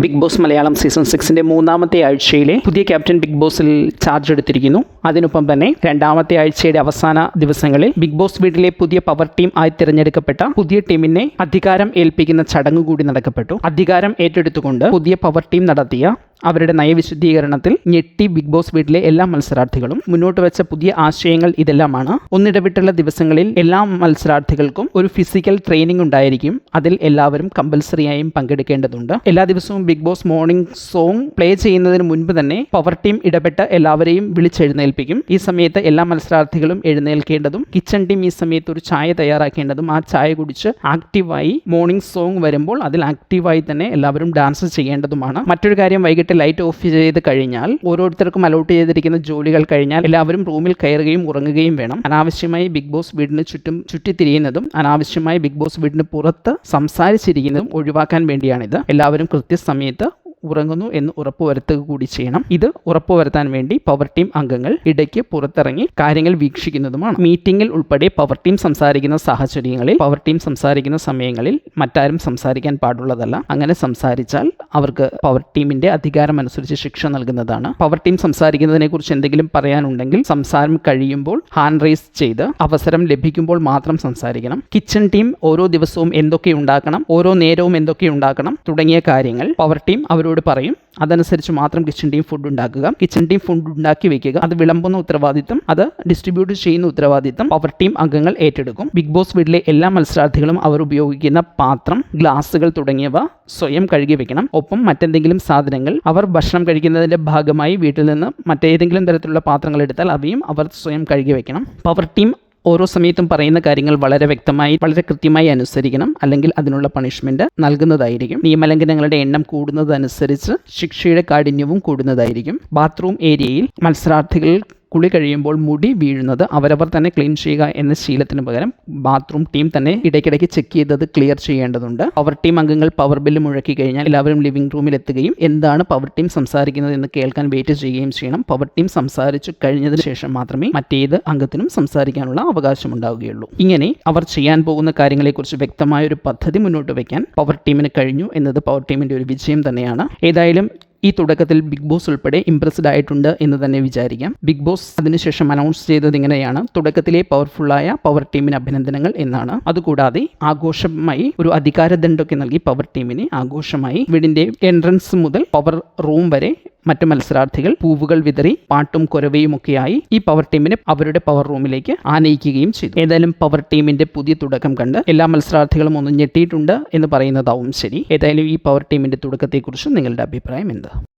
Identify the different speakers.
Speaker 1: Big boss Malayalam season 6 മൂന്നാമത്തെ ആഴ്ചയിലെ പുതിയ ക്യാപ്റ്റൻ ബിഗ് ബോസിൽ ചാർജ് എടുത്തിരിക്കുന്നു. അതിനൊപ്പം തന്നെ രണ്ടാമത്തെ ആഴ്ചയുടെ അവസാന ദിവസങ്ങളിൽ ബിഗ് ബോസ് വീട്ടിലെ പുതിയ പവർ ടീം ആയി തിരഞ്ഞെടുക്കപ്പെട്ട പുതിയ ടീമിനെ അധികാരം ഏൽപ്പിക്കുന്ന ചടങ്ങ് കൂടി നടക്കപ്പെട്ടു. അധികാരം ഏറ്റെടുത്തുകൊണ്ട് പുതിയ പവർ ടീം നടത്തിയ അവരുടെ നയവിശദീകരണത്തിൽ ഞെട്ടി ബിഗ് ബോസ് വീട്ടിലെ എല്ലാ മത്സരാർത്ഥികളും. മുന്നോട്ട് വെച്ച പുതിയ ആശയങ്ങൾ ഇതെല്ലാമാണ്. ഒന്നിടവിട്ടുള്ള ദിവസങ്ങളിൽ എല്ലാ മത്സരാർത്ഥികൾക്കും ഒരു ഫിസിക്കൽ ട്രെയിനിങ് ഉണ്ടായിരിക്കും. അതിൽ എല്ലാവരും കമ്പൽസറിയായും പങ്കെടുക്കേണ്ടതുണ്ട്. എല്ലാ ദിവസവും Bigg Boss morning song play ചെയ്യുന്നതിന് മുൻപ് തന്നെ പവർ ടീം ഇടപെട്ട് എല്ലാവരെയും വിളിച്ചെഴുന്നേൽപ്പിക്കും. ഈ സമയത്ത് എല്ലാ മത്സരാർത്ഥികളും എഴുന്നേൽക്കേണ്ടതും കിച്ചൺ ടീം ഈ സമയത്ത് ഒരു ചായ തയ്യാറാക്കേണ്ടതും ആ ചായ കുടിച്ച് ആക്റ്റീവായി മോർണിംഗ് സോങ് വരുമ്പോൾ അതിൽ ആക്റ്റീവായി തന്നെ എല്ലാവരും ഡാൻസ് ചെയ്യേണ്ടതുമാണ്. മറ്റൊരു കാര്യം, വൈകിട്ട് ലൈറ്റ് ഓഫ് ചെയ്ത് കഴിഞ്ഞാൽ ഓരോരുത്തർക്കും അലോട്ട് ചെയ്തിരിക്കുന്ന ജോലികൾ കഴിഞ്ഞാൽ എല്ലാവരും റൂമിൽ കയറുകയും ഉറങ്ങുകയും വേണം. അനാവശ്യമായി ബിഗ് ബോസ് വീടിന് ചുറ്റും ചുറ്റിത്തിരിയുന്നതും അനാവശ്യമായി ബിഗ് ബോസ് വീടിന് പുറത്ത് സംസാരിച്ചിരിക്കുന്നതും ഒഴിവാക്കാൻ വേണ്ടിയാണിത്. എല്ലാവരും കൃത്യസമയത്ത് ഉറങ്ങുന്നു എന്ന് ഉറപ്പുവരുത്തുക കൂടി ചെയ്യണം. ഇത് ഉറപ്പുവരുത്താൻ വേണ്ടി പവർ ടീം അംഗങ്ങൾ ഇടയ്ക്ക് പുറത്തിറങ്ങി കാര്യങ്ങൾ വീക്ഷിക്കുന്നതുമാണ്. മീറ്റിംഗിൽ ഉൾപ്പെടെ പവർ ടീം സംസാരിക്കുന്ന സാഹചര്യങ്ങളിൽ, പവർ ടീം സംസാരിക്കുന്ന സമയങ്ങളിൽ മറ്റാരും സംസാരിക്കാൻ പാടുള്ളതല്ല. അങ്ങനെ സംസാരിച്ചാൽ അവർക്ക് പവർ ടീമിന്റെ അധികാരം അനുസരിച്ച് ശിക്ഷ നൽകുന്നതാണ്. പവർ ടീം സംസാരിക്കുന്നതിനെ കുറിച്ച് എന്തെങ്കിലും പറയാനുണ്ടെങ്കിൽ സംസാരം കഴിയുമ്പോൾ ഹാൻഡ് റൈസ് ചെയ്ത് അവസരം ലഭിക്കുമ്പോൾ മാത്രം സംസാരിക്കണം. കിച്ചൺ ടീം ഓരോ ദിവസവും എന്തൊക്കെ ഉണ്ടാക്കണം, ഓരോ നേരവും എന്തൊക്കെ ഉണ്ടാക്കണം തുടങ്ങിയ കാര്യങ്ങൾ പവർ ടീം അവരോട് പറയും. അതനുസരിച്ച് മാത്രം കിച്ചൺ ടീം ഫുഡ് ഉണ്ടാക്കുക. കിച്ചൺ ടീം ഫുഡ് ഉണ്ടാക്കി വെക്കുക. അത് വിളമ്പുന്ന ഉത്തരവാദിത്തം, അത് ഡിസ്ട്രിബ്യൂട്ട് ചെയ്യുന്ന ഉത്തരവാദിത്തം പവർ ടീം അംഗങ്ങൾ ഏറ്റെടുക്കും. ബിഗ് ബോസ് വീട്ടിലെ എല്ലാ മത്സരാർത്ഥികളും അവർ ഉപയോഗിക്കുന്ന പാത്രം, ഗ്ലാസുകൾ തുടങ്ങിയവ സ്വയം കഴുകി വെക്കണം. ഒപ്പം മറ്റെന്തെങ്കിലും സാധനങ്ങൾ അവർ ഭക്ഷണം കഴിക്കുന്നതിൻ്റെ ഭാഗമായി വീട്ടിൽ നിന്ന് മറ്റേതെങ്കിലും തരത്തിലുള്ള പാത്രങ്ങൾ എടുത്താൽ അവയും അവർ സ്വയം കഴുകി വെക്കണം. പവർ ടീം ഓരോ സമയത്തും പറയുന്ന കാര്യങ്ങൾ വളരെ വ്യക്തമായി, വളരെ കൃത്യമായി അനുസരിക്കണം. അല്ലെങ്കിൽ അതിനുള്ള പണിഷ്മെന്റ് നൽകുന്നതായിരിക്കും. നിയമലംഘനങ്ങളുടെ എണ്ണം കൂടുന്നതനുസരിച്ച് ശിക്ഷയുടെ കാഠിന്യവും കൂടുന്നതായിരിക്കും. ബാത്റൂം ഏരിയയിൽ മത്സരാർത്ഥികൾ കുളി കഴിയുമ്പോൾ മുടി വീഴുന്നത് അവരവർ തന്നെ ക്ലീൻ ചെയ്യുക എന്ന ശീലത്തിന് പകരം ബാത്റൂം ടീം തന്നെ ഇടയ്ക്കിടയ്ക്ക് ചെക്ക് ചെയ്തത് ക്ലിയർ ചെയ്യേണ്ടതുണ്ട്. പവർ ടീം അംഗങ്ങൾ പവർ ബില്ല് മുഴക്കി കഴിഞ്ഞാൽ എല്ലാവരും ലിവിംഗ് റൂമിൽ എത്തുകയും എന്താണ് പവർ ടീം സംസാരിക്കുന്നത് എന്ന് കേൾക്കാൻ വെയിറ്റ് ചെയ്യുകയും ചെയ്യണം. പവർ ടീം സംസാരിച്ചു കഴിഞ്ഞതിന് ശേഷം മാത്രമേ മറ്റേത് അംഗത്തിനും സംസാരിക്കാനുള്ള അവകാശം ഉണ്ടാവുകയുള്ളൂ. ഇങ്ങനെ അവർ ചെയ്യാൻ പോകുന്ന കാര്യങ്ങളെക്കുറിച്ച് വ്യക്തമായ ഒരു പദ്ധതി മുന്നോട്ട് വയ്ക്കാൻ പവർ ടീമിന് കഴിഞ്ഞു എന്നത് പവർ ടീമിൻ്റെ ഒരു വിജയം തന്നെയാണ്. ഏതായാലും ഈ തുടക്കത്തിൽ ബിഗ് ബോസ് ഉൾപ്പെടെ ഇംപ്രസ്ഡ് ആയിട്ടുണ്ട് എന്ന് തന്നെ വിചാരിക്കാം. ബിഗ് ബോസ് അതിനുശേഷം അനൗൺസ് ചെയ്തത് ഇങ്ങനെയാണ്: തുടക്കത്തിലെ പവർഫുള്ളായ പവർ ടീമിന് അഭിനന്ദനങ്ങൾ എന്നാണ്. അതുകൂടാതെ ആഘോഷമായി ഒരു അധികാരദണ്ഡൊക്കെ നൽകി പവർ ടീമിനെ ആഘോഷമായി വീടിന്റെ എൻട്രൻസ് മുതൽ പവർ റൂം വരെ മറ്റു മത്സരാർത്ഥികൾ പൂവുകൾ വിതറി പാട്ടും കൊരവയുമൊക്കെയായി ഈ പവർ ടീമിനെ അവരുടെ പവർ റൂമിലേക്ക് ആനയിക്കുകയും ചെയ്തു. ഏതായാലും പവർ ടീമിന്റെ പുതിയ തുടക്കം കണ്ട് എല്ലാ മത്സരാർത്ഥികളും ഒന്ന് ഞെട്ടിയിട്ടുണ്ട് എന്ന് പറയുന്നതാവും ശരി. ഏതായാലും ഈ പവർ ടീമിന്റെ തുടക്കത്തെക്കുറിച്ച് നിങ്ങളുടെ അഭിപ്രായം എന്ത്?